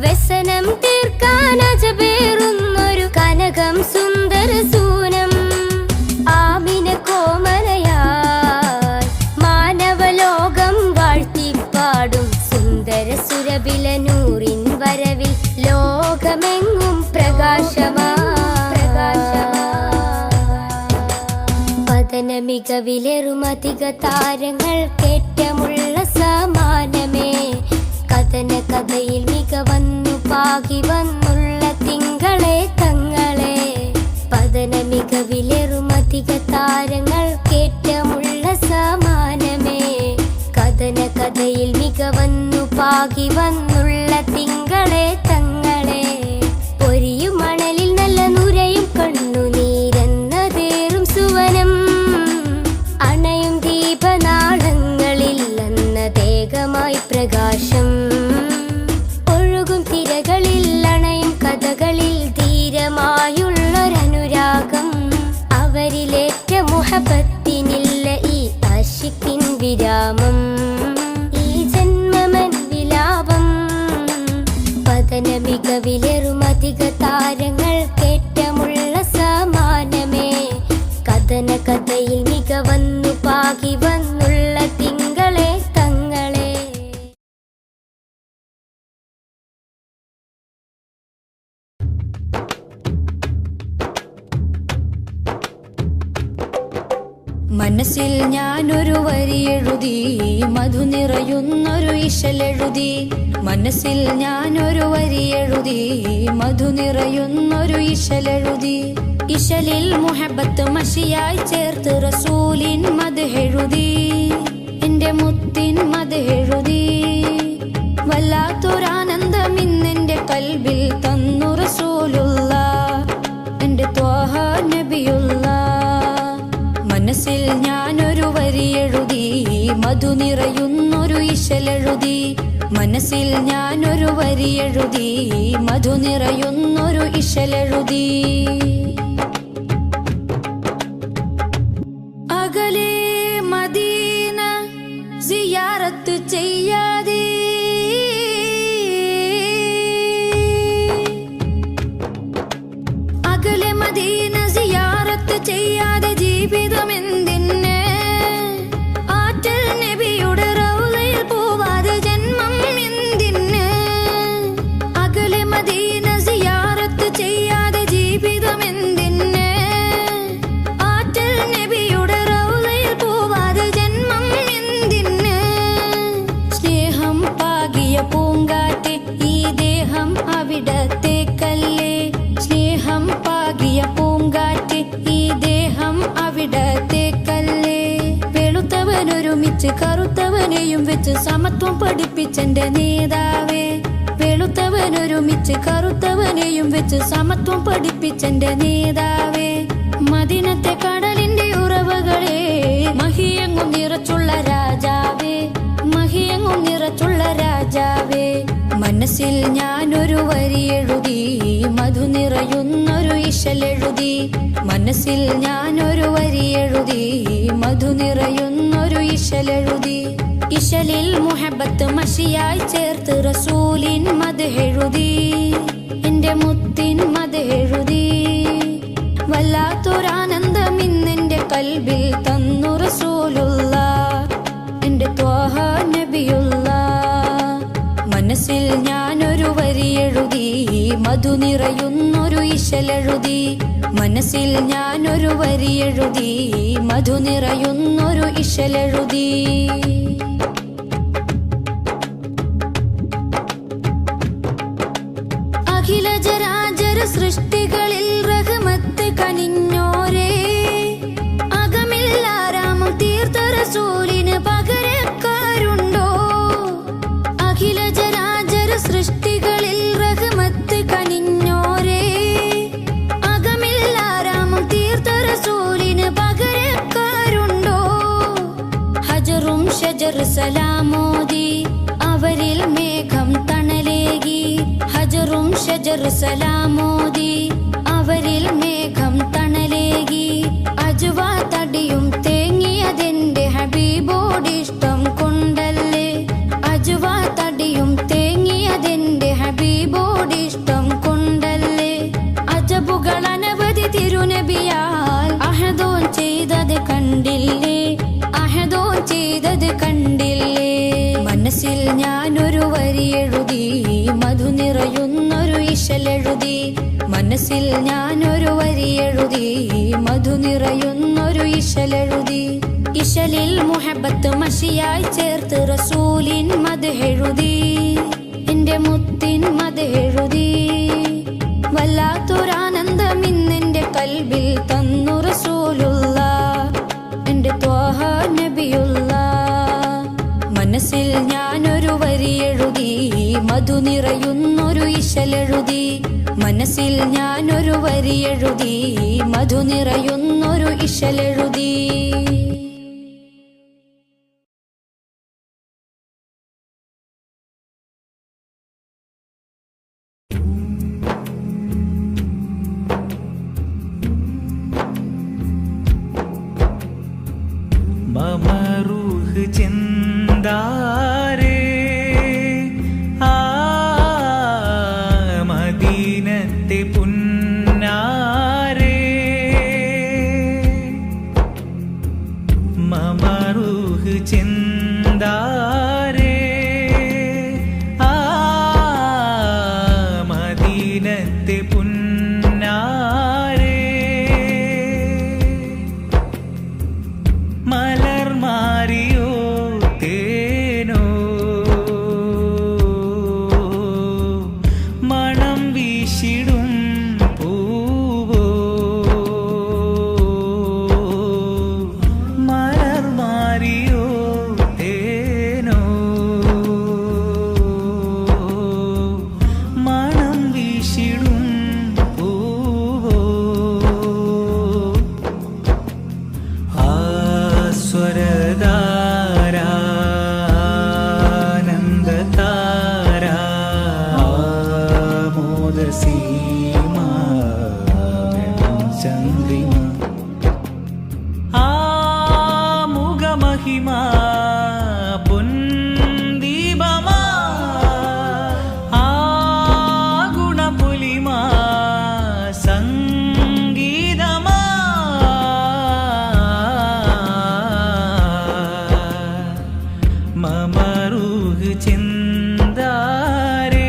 Speaker 1: വ്യസനം തീർക്കാൻ അജബേറുന്നൊരു കനകം സുന്ദര സൂനം ആമിന കോമലയായി മാനവലോകം വാഴ്ത്തിപ്പാടും സുന്ദര സുരബില നൂറിൻ വരവിൽ ലോകമെങ്ങും പ്രകാശമാ പതന മികവിലെറുമധിക താരങ്ങൾ കേറ്റമുള്ള സമാനമേ കഥന കഥയിൽ മികവന്നു പാകി വന്നുള്ള തിങ്കളെ തങ്ങളെ പതന മികവിലെറുമധിക താരങ്ങൾ കേറ്റമുള്ള സമാനമേ കഥന കഥയിൽ മികവന്നു പാകി വന്നുള്ള തിങ്കളെ തങ്ങളെ പൊരിയും മണലിൽ നല്ല നുരയും കണ്ണുനീരെന്നതേറും സുവനം അണയും ദീപനാളങ്ങളിൽ അന്നതേകമായി പ്രകാശം ഒഴുകും തിരകളിൽ അണയും കഥകളിൽ ധീരമായുള്ളൊരനുരാഗം അവരിലേറ്റ മുഹബത്തിനില്ല ഈ ആശിക്കിൻ വിരാമം ഈ ജന്മമൻ വിലാപം പതന മികവിലെറുമധിക താരങ്ങൾ കേറ്റമുള്ള സമാനമേ കഥന കഥയിൽ മികവന്നു പാകി വന്നുള്ള തിങ്കളെ തങ്ങളെ
Speaker 3: മനസ്സിൽ ഞാനൊരു വരി എഴുതി മധു നിറയുന്നൊരു ഇശലെഴുതി മനസ്സിൽ ഞാനൊരു വരി എഴുതി മധു നിറയുന്നൊരു ഇശലെഴുതി ഇശലിൽ മുഹബത്ത് മഷിയായി ചേർത്ത് റസൂലിൻ മദ്ഹെഴുതി എന്റെ മുത്തിൻ മദ്ഹെഴുതി വല്ലാത്തൊരാനന്ദം ഇന്നെന്റെ കൽബിൽ തന്നു റസൂലുള്ള എന്റെ ത്വാഹ നബിയുള്ള മനസ്സിൽ ഞാനൊരു വരി എഴുതി മധു നിറയുന്നൊരു ഇശലെഴുതി മനസ്സിൽ ഞാനൊരു വരി എഴുതി മധു നിറയുന്നൊരു ഇശലെഴുതി അകലെ മദീന സിയാറത്ത് ചെയ്യാതെ അകലെ മദീന സിയാറത്ത് ചെയ്യാതെ ജീവിതമെന്തിന് ആറ്റൽ നബിയുടെ റൗളയിൽ പോവാതെ ജന്മം എന്തിന് അകലെ മദീന സിയാറത്ത് ചെയ്യാതെ ജീവിതമെന്തിന് ആറ്റൽ നബിയുടെ റൗളയിൽ പോവാതെ ജന്മം എന്തിന് സ്നേഹം പാകിയ പൂങ്കാറ്റ് ഈ ദേഹം അവിടത്തേക്കല്ലേ സ്നേഹം പാകിയ പൂങ്കാറ്റ് ഈ ദേഹം അവിടത്തേക്കല്ലേ വെളുത്തവനൊരുമിച്ച് കറുത്തവനെയും വെച്ച് സമത്വം പഠിപ്പിച്ചെന്റെ നേതാവേ വെളുത്തവനൊരുമിച്ച് കറുത്തവനെയും വെച്ച് സമത്വം പഠിപ്പിച്ചെന്റെ നേതാവേ മദീനത്തെ കടലിന്റെ ഉറവകളെ മഹിയെങ്ങും നിറച്ചുള്ള രാജാവേ മഹിയെങ്ങും നിറച്ചുള്ള രാജാവേ മനസ്സിൽ ഞാനൊരു വരി എഴുതി മധു നിറയുന്നൊരു ഇശലെഴുതി മനസ്സിൽ ഞാനൊരു വരി എഴുതി മധു നിറയുന്നൊരു ഇശലെഴുതി ഇശലിൽ മുഹബത്ത് മഷിയായി ചേർത്ത് റസൂലിൻ മദ്ഹെഴുതി എന്റെ മുത്തിൻ മദ്ഹെഴുതി വല്ലാത്തൊരാനന്ദം ഇന്നെന്റെ കൽബിൽ തന്നു റസൂലുള്ള എന്റെ ത്വാഹ നബിയുള്ള മനസ്സിൽ ഞാനൊരു വരി എഴുതി മധു നിറയുന്നൊരു ഇശലെഴുതി മനസ്സിൽ ഞാനൊരു വരി എഴുതി മധു നിറയുന്നൊരു ഇശലെഴുതി അഖില ജരാചര സൃഷ്ടികളിൽ റഹ്മത്ത് കനിഞ്ഞോരേ അകമില്ലാരാമം തീർത്ത റസൂലിന് പകരക്കാരുണ്ടോ അഖില ജരാചര സൃഷ്ടികളിൽ റഹ്മത്ത് കനിഞ്ഞോരേ അകമില്ലാരാമം തീർത്ത റസൂലിന് പകരക്കാരുണ്ടോ ഹജറും ഷജർ സലാമോദി അവരിൽ മേഘം തണലേകി ഹജറും ഷജർ സലാമോദി അവരിൽ മേഘം തണലേകി അജ്വാ തടിയും തേങ്ങിയതെന്റെ ഹബീബോടിഷ്ടം കൊണ്ടല്ലേ അജ്വാ തടിയും തേങ്ങിയതെന്റെ ഹബീബോടിഷ്ടം കൊണ്ടല്ലേ അജബുകൾ അനവധി തിരുനബിയാൽ അഹദോൻ ചെയ്തത് കണ്ടില്ലേ അഹദോൻ ചെയ്തത് കണ്ടില്ലേ മനസ്സിൽ ഞാനൊരു വരി എഴുതി മധു നിറയുന്നൊരു ഇശലെഴുതി മനസ്സിൽ ഞാനൊരു വരി എഴുതി മധു നിറയുന്നൊരു ഇശലെഴുതി ഇശലിൽ മുഹബത്ത് മഷിയായി ചേർത്ത് റസൂലിൻ മദ്ഹെഴുതി എന്റെ മുത്തിൻ മദ്ഹെഴുതി വല്ലാത്തൊരാനന്ദം ഇന്നെന്റെ കൽബിൽ തന്നു റസൂലുള്ള എന്റെ ത്വാഹ നബിയുള്ള മനസ്സിൽ ഞാനൊരു വരി എഴുതി മധു നിറയുന്നൊരു ഇശലെഴുതി മനസ്സിൽ ഞാനൊരു വരി എഴുതി മധു നിറയുന്നൊരു ഇശലെഴുതി
Speaker 2: മമറൂഹ് ചെന്താരേ മദീനത്തെ പുന്നാരേ മമറൂഹ് ചെന്താരേ മദീനത്തെ പുന്നാരേ മലർ മാറിയോ തേനോ മണം വീശിടും പൂവോ മലർ മാറിയോ തേനോ മണം വീശിടും പൂവോ സ്വരധാരാനന്ദതാരാ മോദസീമ ചന്ദ്രിമ മുഖമഹിമ പൊൻദീപമ ഗുണപുലിമ സംഗീതമ മമറൂഹ് ചെന്താരേ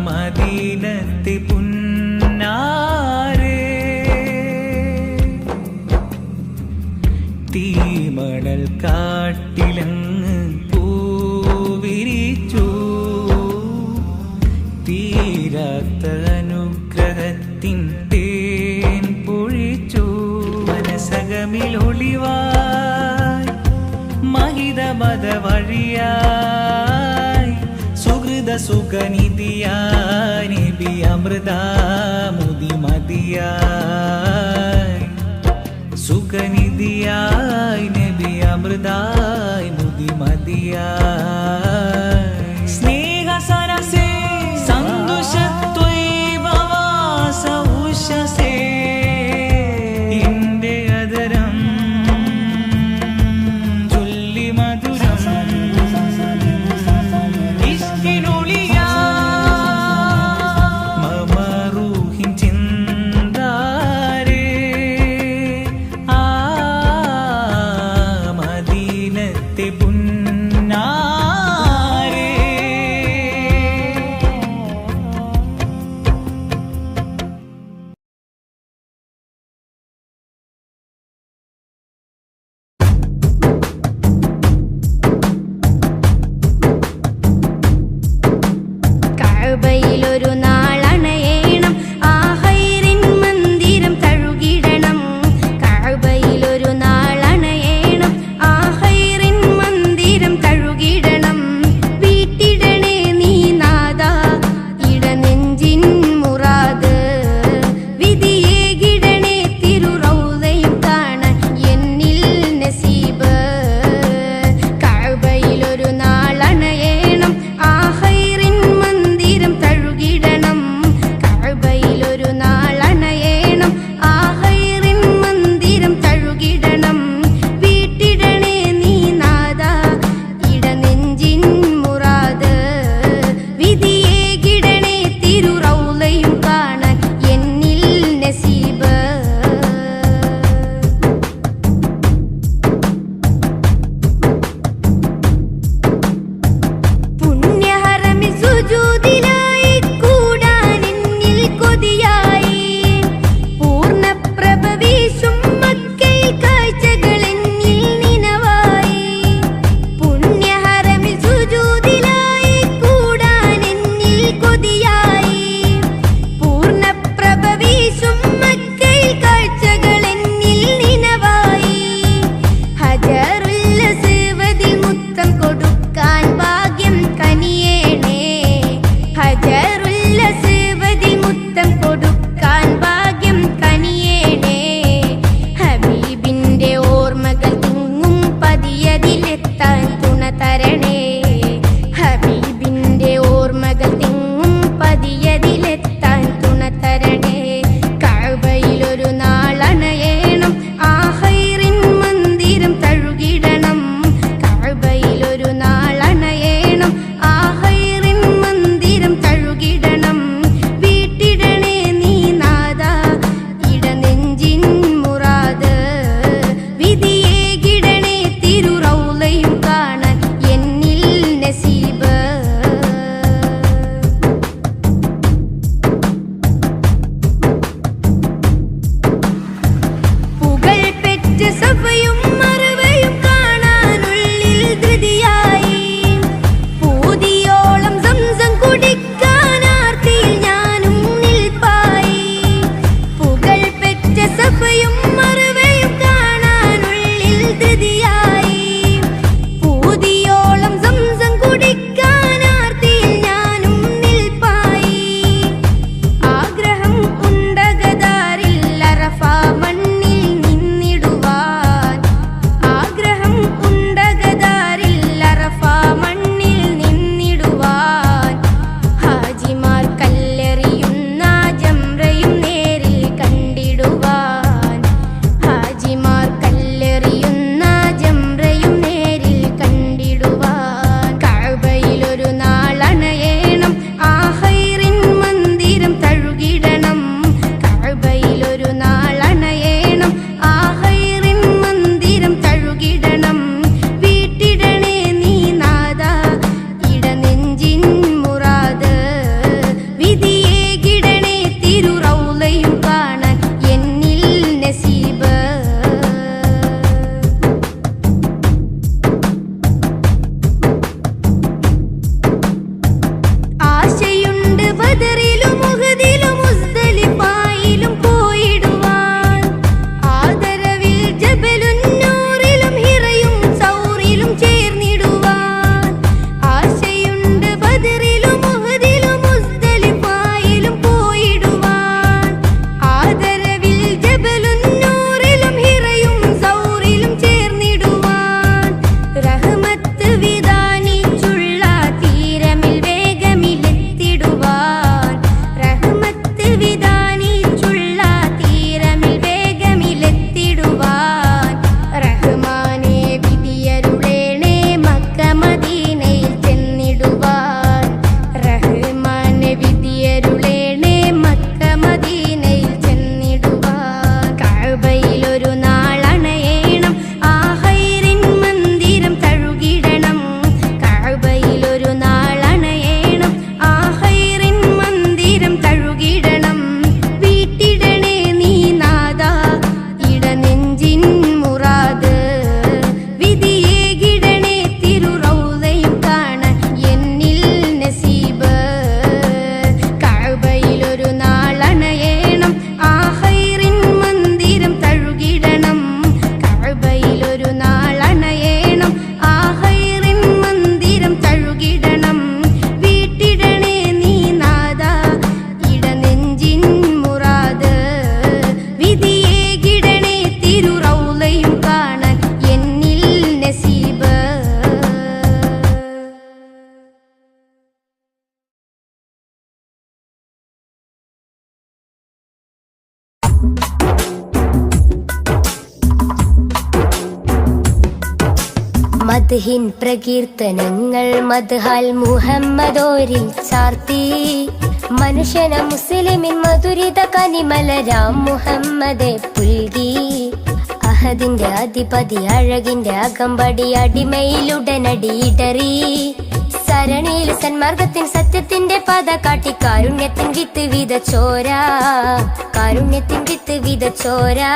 Speaker 2: മദീനത്തെ പുന്നാരേ തീമണൽ കാട്ടിലങ്ങ് പൂവിരിച്ചു തീരാത്ത അനുഗ്രഹത്തിൻ തേൻ പൊഴിച്ചു മനസകമിലൊളിവായി മഹിതമത വഴിയായി സുഹൃത സുഖനിധിയായി നബി അമൃതാമുതി മതിയായി സുഖനിധിയായി നബി അമൃതായി മുതി മതിയായി സ്നേഹ സരസേ സന്തോഷത്വൈഭവാസ ഉഷസേ എന്റെ അതരം
Speaker 1: മദ്ഹിൻ പ്രകീർത്തനങ്ങൾ മദ്ഹാൽ മുഹമ്മദോരിൽ ചാർത്തി മനുഷ്യന മുസ്ലിമിൻ മധുരിത കനിമലരാം മുഹമ്മദെ പുൽകി അഹദിന്റെ അധിപതി അഴകിന്റെ അകമ്പടി അടിമയിലുടനടി ഇടറി സരണിയിൽ സന്മാർഗത്തിൻ സത്യത്തിന്റെ പാത കാട്ടി കാരുണ്യത്തിൻ വിത്ത് വിതച്ചോരാ കാരുണ്യത്തിൻ വിത്ത് വിതച്ചോരാ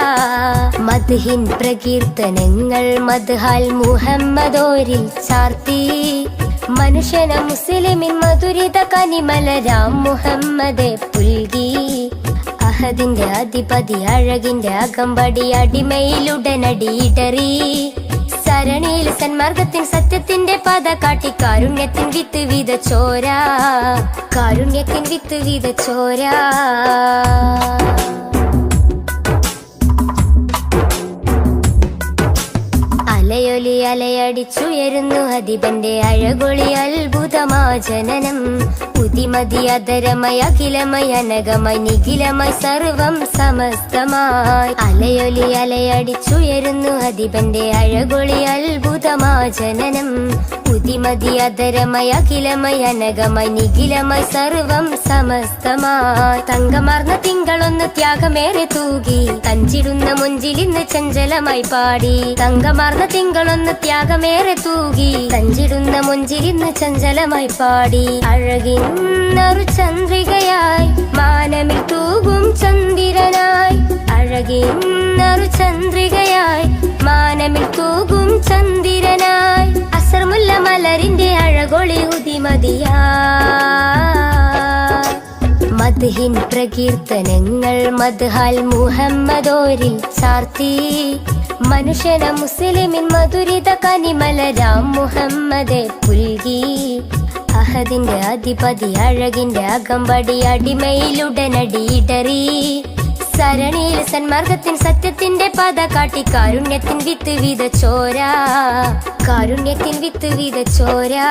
Speaker 1: മദ്ഹിൻ പ്രകീർത്തനങ്ങൾ മദ്ഹാൽ മുഹമ്മദോരിൽ ചാർത്തി മനുഷ്യന മുസ്ലിമിൻ മധുരിത കനിമലരാം മുഹമ്മദെ പുൽകി അഹദിന്റെ അധിപതി അഴകിന്റെ അകമ്പടി അടിമയിലുടനടി ഇടറി സരണിയിൽ സന്മാർഗത്തിൻ സത്യത്തിന്റെ പാത കാട്ടി കാരുണ്യത്തിൻ വിത്ത് വിതച്ചോരാ കാരുണ്യത്തിൻ വിത്ത് വിതച്ചോരാ അലയൊലി അലയടിച്ചുയരുന്നു അധിപന്റെ അഴകൊളി അത്ഭുതമാ ജനനം ഉതിമതി അധരമയ അഖിലമയ അനകമയ നിഖിലമയ സർവം സമസ്തമായി അലയൊലി അലയടിച്ചുയരുന്നു അധിപന്റെ അഴകൊളി അത്ഭുതമാ ജനനം ഉതിമതി അധരമയ അഖിലമയ അനകമയ നിഖിലമയ സർവം സമസ്തമായി തങ്കമാർന്ന തിങ്കളൊന്ന് ത്യാഗമേറെ തൂകി തഞ്ചിടുന്ന മുഞ്ചിലിന്ന് ചഞ്ചലമായി പാടി തങ്കമാർന്ന തിങ്കളൊന്ന് ത്യാഗമേറെ തൂകി തഞ്ചിടുന്ന മുഞ്ചിലിന്ന് ചഞ്ചലമായി പാടി അഴകിന്നൊരു ചന്ദ്രികയായി മാനമിൽ തൂകും ചന്ദ്രനായി അഴകിന്നൊരു ചന്ദ്രികയായി മാനമിൽ തൂകും ചന്ദ്രനായി അസർമുല്ല മലരിന്റെ അഴകൊളി ഉദിമതിയാ മദ്ഹിൻ പ്രകീർത്തനങ്ങൾ മദ്ഹാൽ മുഹമ്മദോരിൽ ചാർത്തി മനുഷ്യന മുസ്ലിമിൻ മധുരിത കനിമലരാം മുഹമ്മദെ പുൽകി അഹദിന്റെ അധിപതി അഴകിന്റെ അകമ്പടി അടിമയിലുടനടി ഇടറി സരണിയിൽ സന്മാർഗത്തിൻ സത്യത്തിന്റെ പാത കാട്ടി കാരുണ്യത്തിൻ വിത്ത് വിതച്ചോരാ കാരുണ്യത്തിൻ വിത്ത് വിതച്ചോരാ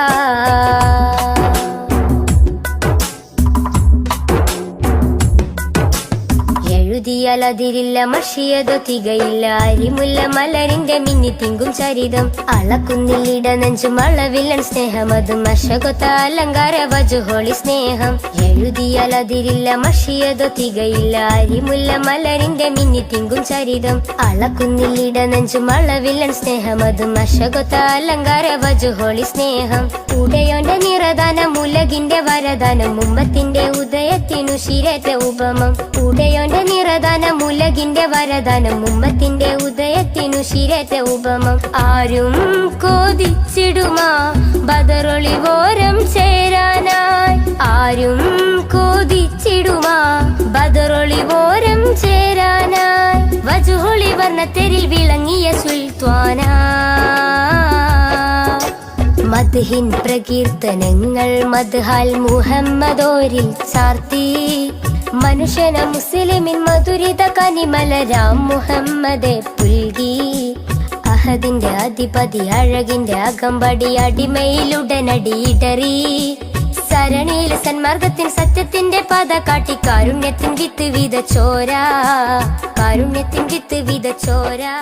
Speaker 1: എഴുതിയാൽ അതിരില്ല മഷിയതോ തികയില്ല അരിമുല്ല മലരിന്റെ മിന്നി തിങ്കും ചരിതം അളക്കുന്നില്ലിട നെഞ്ചും അളവില്ലൻ സ്നേഹമതും അശകൊത്ത അലങ്കാര വജുഹോളി സ്നേഹം എഴുതിയാൽ അതിരില്ല മഷിയതോ തികയില്ല അരിമുല്ല മലരിന്റെ മിന്നി തിങ്കും ചരിതം അളക്കുന്നില്ലിട നെഞ്ചും അളവില്ലൻ സ്നേഹമതും അശകൊത്ത അലങ്കാര വജുഹോളി സ്നേഹം ഉടയോന്റെ നിറദാനം ഉലകിന്റെ വരദാനം ഉമ്മത്തിന്റെ ഉദയത്തിനു ശിരേറ്റ ഉപമം ഉടയോന്റെ നിറദാനം ഉലകിന്റെ വരദാനം ഉമ്മത്തിന്റെ ഉദയത്തിനു ശിരേറ്റ ഉപമം ആരും കോതിച്ചിടുമാ ബദറൊളിവോരം ചേരാനായി ആരും കോതിച്ചിടുമാ ബദറൊളിവോരം ചേരാനായി വജുഹൊളി വർണ്ണത്തെരിൽ വിളങ്ങിയ സുൽത്താനാ മദ്ഹിൻ പ്രകീർത്തനങ്ങൾ മദ്ഹാൽ മുഹമ്മദോരിൽ ചാർത്തി മനുഷ്യന മുസ്ലിമിൻ മധുരിത കനിമലരാം മുഹമ്മദെ പുൽകി അഹദിന്റെ അധിപതി അഴകിന്റെ അകമ്പടി അടിമയിലുടനടി ഇടറി സരണിയിൽ സന്മാർഗത്തിൻ സത്യത്തിന്റെ പാത കാട്ടി കാരുണ്യത്തിൻ വിത്ത് വിതച്ചോരാ കാരുണ്യത്തിൻ വിത്ത് വിതച്ചോരാ